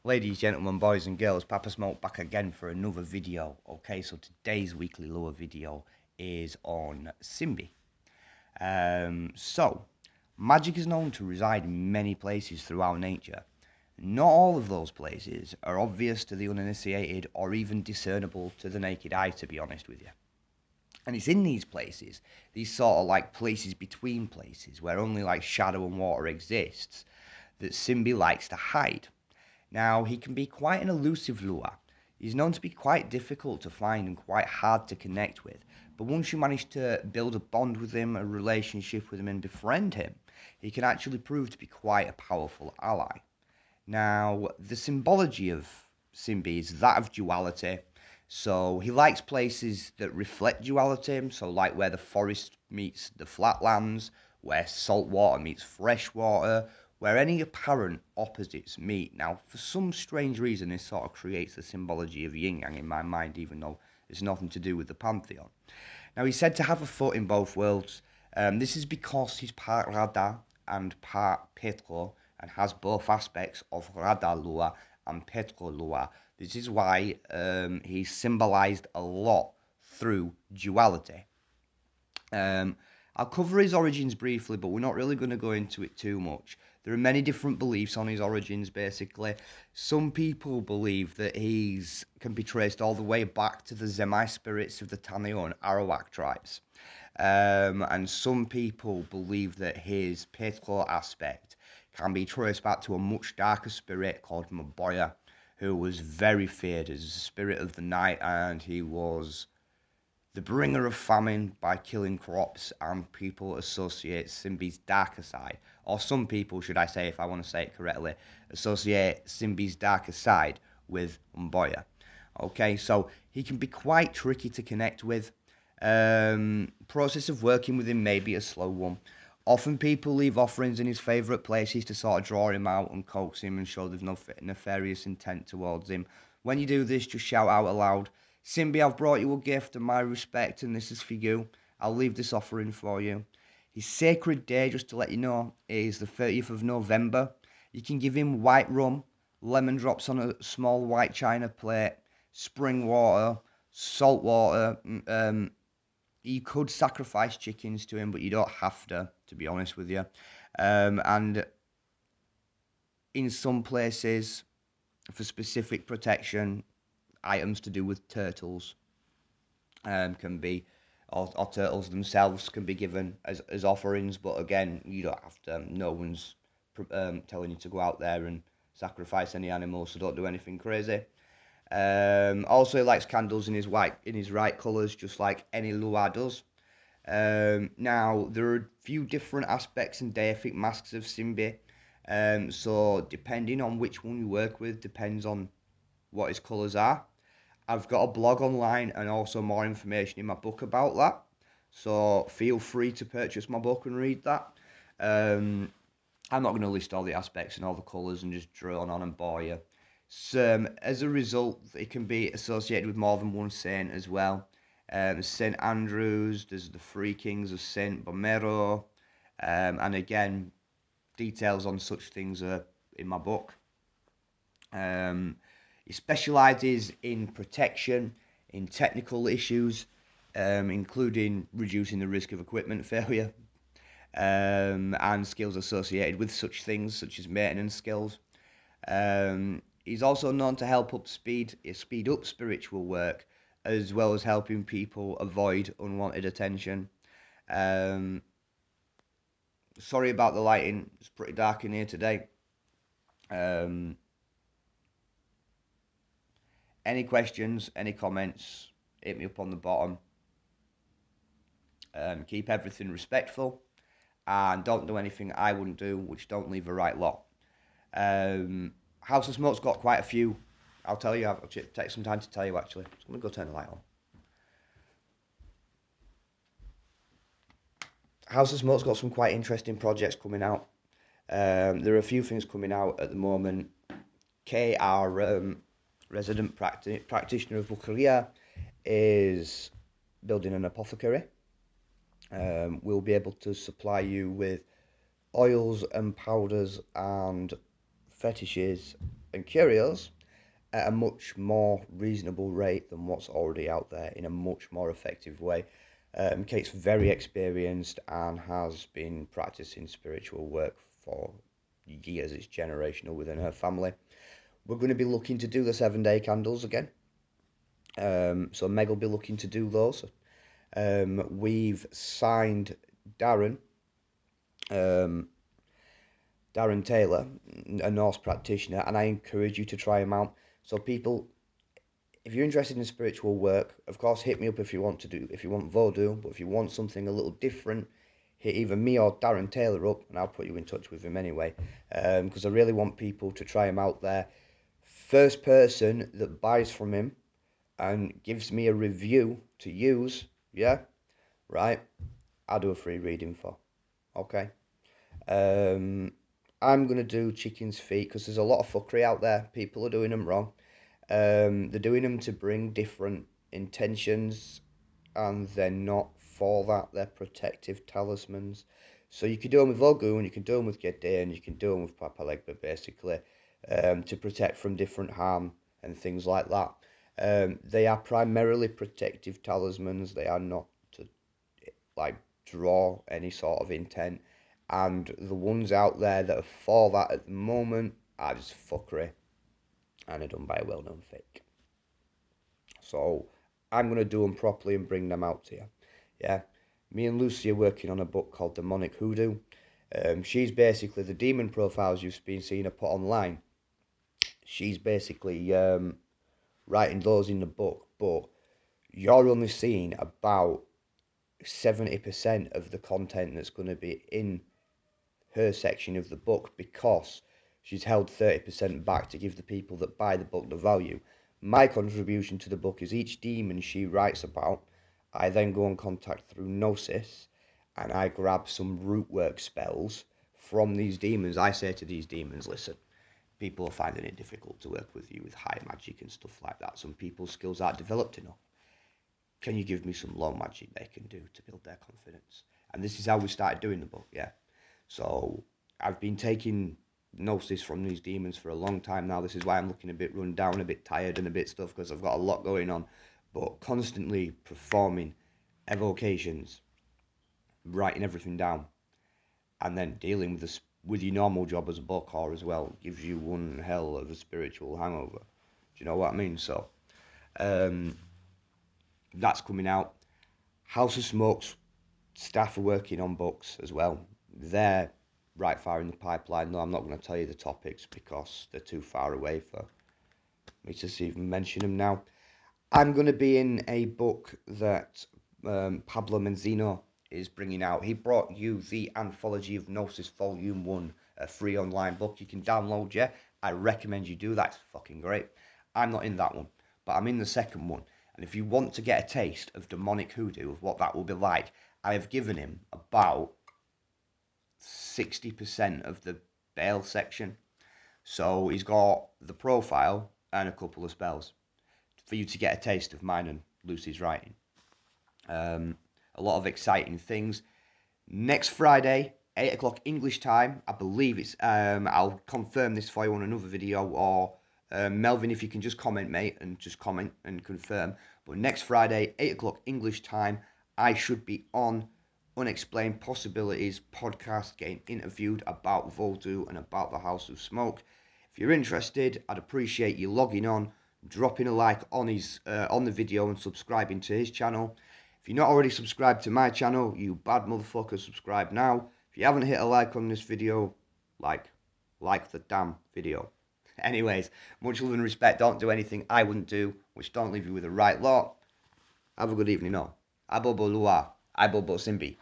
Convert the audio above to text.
Ladies, gentlemen, boys and girls, Papa Smoke back again for another video. Okay, so today's weekly lure video is on Simbi. Magic is known to reside in many places throughout nature. Not all of those places are obvious to the uninitiated or even discernible to the naked eye, to be honest with you. And it's in these places, these sort of like places between places, where only like shadow and water exists, that Simbi likes to hide. Now, he can be quite an elusive lure. He's known to be quite difficult to find and quite hard to connect with. But once you manage to build a bond with him, a relationship with him, and befriend him, he can actually prove to be quite a powerful ally. Now, the symbology of Simbi is that of duality. So he likes places that reflect duality, so like where the forest meets the flatlands, where salt water meets fresh water, where any apparent opposites meet. Now, for some strange reason, this sort of creates the symbology of yin yang in my mind, even though it's nothing to do with the pantheon. Now, he's said to have a foot in both worlds. This is because he's part Radha and part Petro, and has both aspects of Radha lure and Petro lure. This is why he's symbolized a lot through duality. I'll cover his origins briefly, but we're not really going to go into it too much. There are many different beliefs on his origins, basically. Some people believe that he's can be traced all the way back to the Zemai spirits of the Taneo and Arawak tribes. And some people believe that his Petro aspect can be traced back to a much darker spirit called Maboya, who was very feared as a spirit of the night, and he was the bringer of famine by killing crops, and people associate Simbi's darker side, or some people, should I say, if I want to say it correctly, associate Simbi's darker side with Mboya. Okay, so he can be quite tricky to connect with. Process of working with him may be a slow one. Often people leave offerings in his favourite places to sort of draw him out and coax him and show there's no nefarious intent towards him. When you do this, just shout out aloud, Simbi, I've brought you a gift and my respect, and this is for you. I'll leave this offering for you. His sacred day, just to let you know, is the 30th of November. You can give him white rum, lemon drops on a small white china plate, spring water, salt water. You could sacrifice chickens to him, but you don't have to be honest with you. And in some places, for specific protection, items to do with turtles can be, or turtles themselves can be given as offerings. But again, you don't have to. No one's telling you to go out there and sacrifice any animals, so don't do anything crazy. Also, he likes candles in his right colours, just like any Lua does. Now, there are a few different aspects and deific masks of Simbi. So, depending on which one you work with, depends on what his colours are. I've got a blog online and also more information in my book about that. So, feel free to purchase my book and read that. I'm not going to list all the aspects and all the colours and just drone on and bore you. So, as a result, it can be associated with more than one saint as well. St. Andrews, there's the Three Kings of St. Bomero, and again, details on such things are in my book. He specialises in protection, in technical issues, including reducing the risk of equipment failure, and skills associated with such things, such as maintenance skills. He's also known to speed up spiritual work, as well as helping people avoid unwanted attention. Sorry about the lighting, it's pretty dark in here today. Any questions, any comments, hit me up on the bottom. Keep everything respectful, and don't do anything I wouldn't do, which don't leave a right lot. House of Smoke's got quite a few. I'll tell you, I'll take some time to tell you actually. I'm going to go turn the light on. House of Smoke's got some quite interesting projects coming out. There are a few things coming out at the moment. Kay, our resident practitioner of Bukaria, is building an apothecary. We'll be able to supply you with oils and powders and fetishes and curios at a much more reasonable rate than what's already out there in a much more effective way. Kate's very experienced and has been practicing spiritual work for years. It's generational within her family. We're going to be looking to do the 7-day candles again. So Meg will be looking to do those. We've signed Darren, Darren Taylor, a Norse practitioner, and I encourage you to try him out. So people, if you're interested in spiritual work, of course, hit me up if you want Vodou, but if you want something a little different, hit either me or Darren Taylor up, and I'll put you in touch with him anyway, because I really want people to try him out there. First person that buys from him and gives me a review to use, yeah, right, I'll do a free reading for, okay? I'm going to do chicken's feet, because there's a lot of fuckery out there. People are doing them wrong. They're doing them to bring different intentions, and they're not for that. They're protective talismans. So you can do them with Ogun, you can do them with Gede, and you can do them with Papa Legba, basically, to protect from different harm and things like that. They are primarily protective talismans. They are not to, like, draw any sort of intent. And the ones out there that are for that at the moment are just fuckery, and are done by a well-known fake. So I'm going to do them properly and bring them out to you. Yeah, me and Lucy are working on a book called Demonic Hoodoo. She's basically the demon profiles you've been seeing her put online. She's basically writing those in the book, but you're only seeing about 70% of the content that's going to be in her section of the book, because she's held 30% back to give the people that buy the book the value. My contribution to the book is each demon she writes about, I then go and contact through Gnosis, and I grab some root work spells from these demons. I say to these demons, listen, people are finding it difficult to work with you with high magic and stuff like that. Some people's skills aren't developed enough. Can you give me some low magic they can do to build their confidence? And this is how we started doing the book, yeah. So I've been taking Gnosis from these demons for a long time now. This is why I'm looking a bit run down, a bit tired and a bit stuff, because I've got a lot going on. But constantly performing evocations, writing everything down, and then dealing with your normal job as a bookhor as well gives you one hell of a spiritual hangover. Do you know what I mean? So that's coming out. House of Smoke's staff are working on books as well. They're right far in the pipeline. No, I'm not going to tell you the topics because they're too far away for me to even mention them now. I'm going to be in a book that Pablo Menzino is bringing out. He brought you the Anthology of Gnosis Volume 1, a free online book you can download, yeah? I recommend you do that. It's fucking great. I'm not in that one, but I'm in the second one. And if you want to get a taste of demonic hoodoo, of what that will be like, I have given him about 60% of the Bale section. So he's got the profile and a couple of spells for you to get a taste of mine and Lucy's writing. A lot of exciting things. Next Friday, 8 o'clock English time, I believe it's, I'll confirm this for you on another video, or Melvin, if you can just comment, mate, and just comment and confirm. But next Friday, 8 o'clock English time, I should be on Unexplained Possibilities podcast, getting interviewed about Vodou and about the House of Smoke. If you're interested, I'd appreciate you logging on, dropping a like on his on the video, and subscribing to his channel. If you're not already subscribed to my channel, you bad motherfucker, subscribe now. If you haven't hit a like on this video, like the damn video. Anyways, much love and respect. Don't do anything I wouldn't do, which don't leave you with the right lot. Have a good evening, all. Abobo Lua, Abobo Simbi.